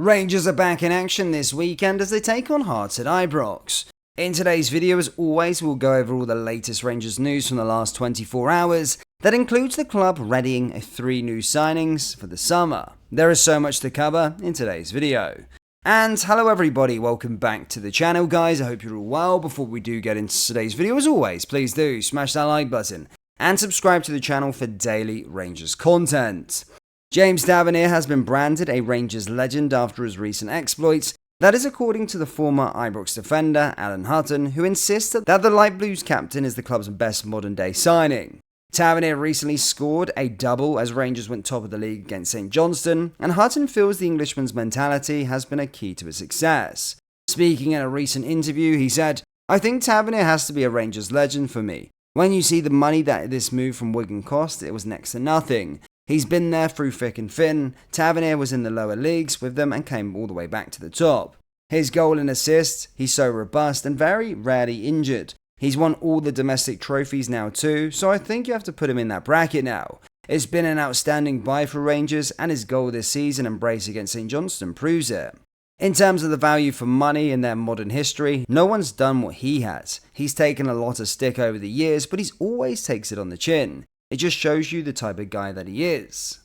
Rangers are back in action this weekend as they take on Hearts at Ibrox. In today's video, as always, we'll go over all the latest Rangers news from the last 24 hours. That includes the club readying 3 new signings for the summer. There is so much to cover in today's video. And hello everybody, welcome back to the channel guys, I hope you're all well. Before we do get into today's video, as always, please do smash that like button and subscribe to the channel for daily Rangers content. James Tavernier has been branded a Rangers legend after his recent exploits. That is according to the former Ibrox defender, Alan Hutton, who insists that the Light Blues captain is the club's best modern-day signing. Tavernier recently scored a double as Rangers went top of the league against St Johnstone, and Hutton feels the Englishman's mentality has been a key to his success. Speaking in a recent interview, he said, "I think Tavernier has to be a Rangers legend for me. When you see the money that this move from Wigan cost, it was next to nothing. He's been there through thick and thin. Tavernier was in the lower leagues with them and came all the way back to the top. His goal and assist, he's so robust and very rarely injured. He's won all the domestic trophies now too, so I think you have to put him in that bracket now. It's been an outstanding buy for Rangers, and his goal this season and brace against St Johnstone proves it. In terms of the value for money in their modern history, no one's done what he has. He's taken a lot of stick over the years, but he's always takes it on the chin. It just shows you the type of guy that he is."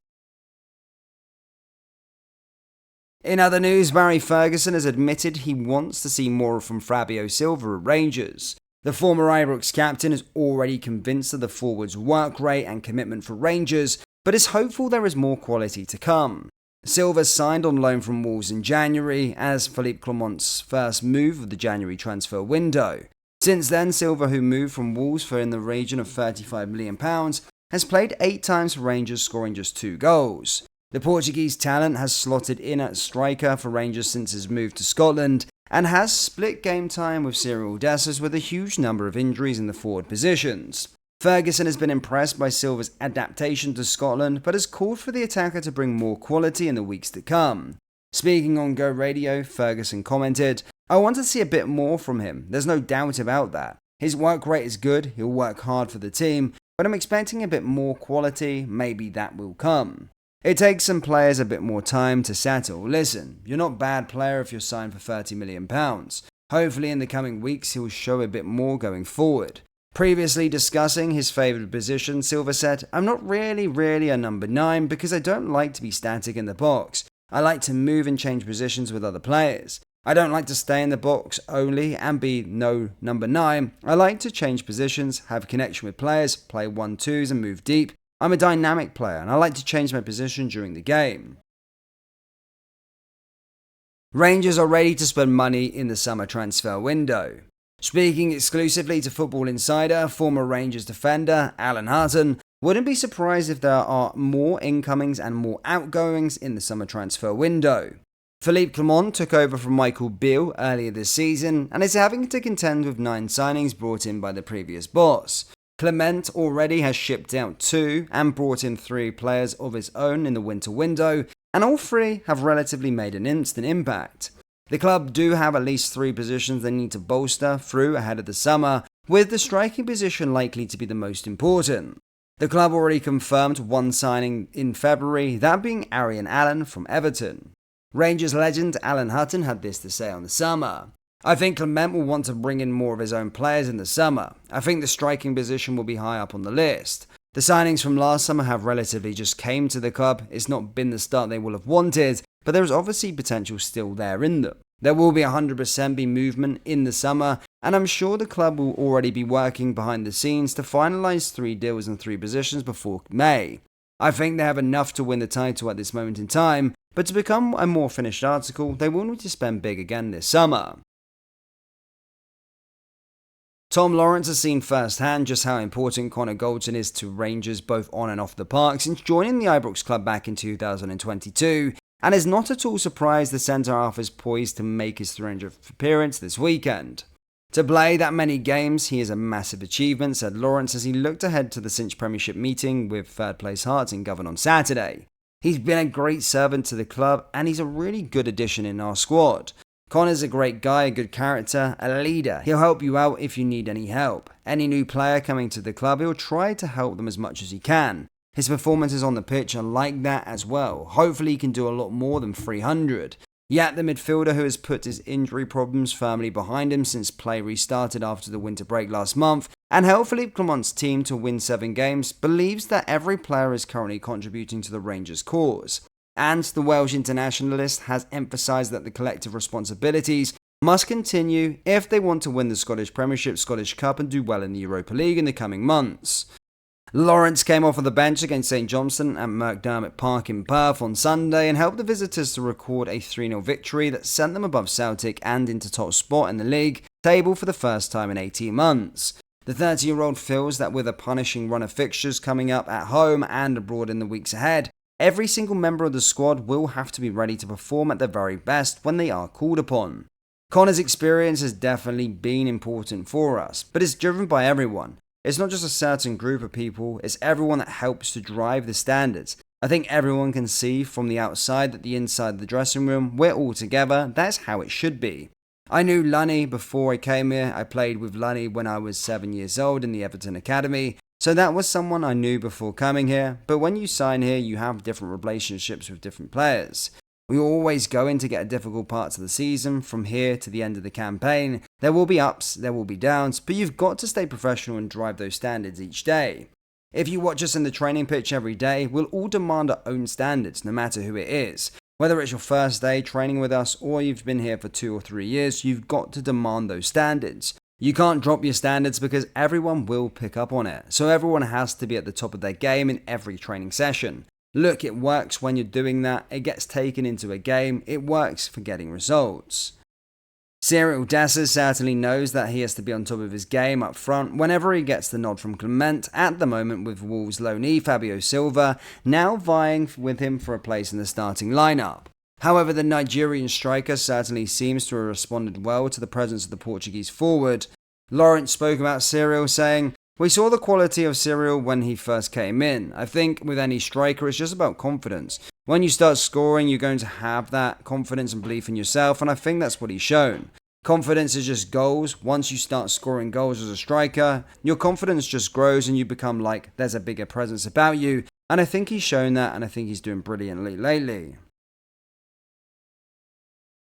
In other news, Ferguson has admitted he wants to see more from Fraizer Silva at Rangers. The former Ibrox captain is already convinced of the forward's work rate and commitment for Rangers, but is hopeful there is more quality to come. Silva signed on loan from Wolves in January as Philippe Clement's first move of the January transfer window. Since then, Silva, who moved from Wolves for in the region of £35 million, has played 8 times for Rangers, scoring just 2 goals. The Portuguese talent has slotted in at striker for Rangers since his move to Scotland, and has split game time with Cyril Dessers with a huge number of injuries in the forward positions. Ferguson has been impressed by Silva's adaptation to Scotland, but has called for the attacker to bring more quality in the weeks to come. Speaking on Go Radio, Ferguson commented, "I want to see a bit more from him, there's no doubt about that. His work rate is good, he'll work hard for the team, but I'm expecting a bit more quality, maybe that will come. It takes some players a bit more time to settle. Listen, you're not a bad player if you're signed for £30 million. Hopefully in the coming weeks he'll show a bit more going forward." Previously discussing his favoured position, Silva said, "I'm not really a number 9 because I don't like to be static in the box. I like to move and change positions with other players. I don't like to stay in the box only and be no number 9. I like to change positions, have connection with players, play 1-2s and move deep. I'm a dynamic player and I like to change my position during the game." Rangers are ready to spend money in the summer transfer window. Speaking exclusively to Football Insider, former Rangers defender Alan Hutton wouldn't be surprised if there are more incomings and more outgoings in the summer transfer window. Philippe Clement took over from Michael Beale earlier this season and is having to contend with 9 signings brought in by the previous boss. Clement already has shipped out 2 and brought in 3 players of his own in the winter window, and all 3 have relatively made an instant impact. The club do have at least 3 positions they need to bolster through ahead of the summer, with the striking position likely to be the most important. The club already confirmed 1 signing in February, that being Arian Allen from Everton. Rangers legend Alan Hutton had this to say on the summer. "I think Clement will want to bring in more of his own players in the summer. I think the striking position will be high up on the list. The signings from last summer have relatively just came to the club. It's not been the start they will have wanted, but there is obviously potential still there in them. There will be 100% be movement in the summer, and I'm sure the club will already be working behind the scenes to finalise 3 deals in 3 positions before May. I think they have enough to win the title at this moment in time, but to become a more finished article, they will need to spend big again this summer." Tom Lawrence has seen firsthand just how important Conor is to Rangers both on and off the park since joining the Ibrox club back in 2022, and is not at all surprised the centre-half is poised to make his 300th appearance this weekend. "To play that many games, he is a massive achievement," said Lawrence as he looked ahead to the Cinch Premiership meeting with third-place Hearts in Govan on Saturday. "He's been a great servant to the club and he's a really good addition in our squad. Conor's a great guy, a good character, a leader. He'll help you out if you need any help. Any new player coming to the club, he'll try to help them as much as he can. His performances on the pitch are like that as well. Hopefully he can do a lot more than 300. Yet the midfielder, who has put his injury problems firmly behind him since play restarted after the winter break last month, and helped Philippe Clement's team to win 7 games, believes that every player is currently contributing to the Rangers' cause. And the Welsh internationalist has emphasised that the collective responsibilities must continue if they want to win the Scottish Premiership, Scottish Cup and do well in the Europa League in the coming months. Lawrence came off of the bench against St Johnstone at McDermott Park in Perth on Sunday and helped the visitors to record a 3-0 victory that sent them above Celtic and into top spot in the league table for the first time in 18 months. The 30-year-old feels that with a punishing run of fixtures coming up at home and abroad in the weeks ahead, every single member of the squad will have to be ready to perform at their very best when they are called upon. Conor's experience has definitely been important for us, but it's driven by everyone. It's not just a certain group of people, it's everyone that helps to drive the standards. I think everyone can see from the outside that the inside of the dressing room, we're all together, that's how it should be. I knew Lunny before I came here. I played with Lunny when I was 7 years old in the Everton Academy, so that was someone I knew before coming here, but when you sign here you have different relationships with different players. We always go in to get a difficult parts of the season, from here to the end of the campaign. There will be ups, there will be downs, but you've got to stay professional and drive those standards each day. If you watch us in the training pitch every day, we'll all demand our own standards, no matter who it is. Whether it's your first day training with us or you've been here for 2 or 3 years, you've got to demand those standards. You can't drop your standards because everyone will pick up on it, so everyone has to be at the top of their game in every training session. Look, it works when you're doing that, it gets taken into a game, it works for getting results. Cyril Dessers certainly knows that he has to be on top of his game up front whenever he gets the nod from Clement, at the moment with Wolves loanee Fabio Silva now vying with him for a place in the starting lineup. However, the Nigerian striker certainly seems to have responded well to the presence of the Portuguese forward. Lawrence spoke about Cyril, saying, "We saw the quality of Cyril when he first came in. I think with any striker, it's just about confidence. When you start scoring, you're going to have that confidence and belief in yourself, and I think that's what he's shown. Confidence is just goals. Once you start scoring goals as a striker, your confidence just grows and you become like there's a bigger presence about you, and I think he's shown that, and I think he's doing brilliantly lately."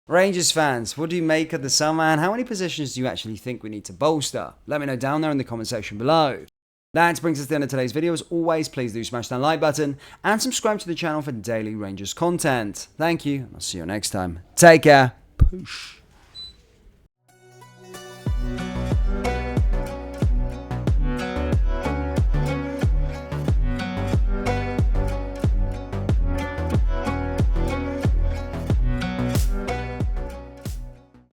Rangers fans, what do you make of the summer, and how many positions do you actually think we need to bolster? Let me know down there in the comment section below. That brings us to the end of today's video. As always, please do smash that like button and subscribe to the channel for daily Rangers content. Thank you, and I'll see you next time. Take care. Poosh.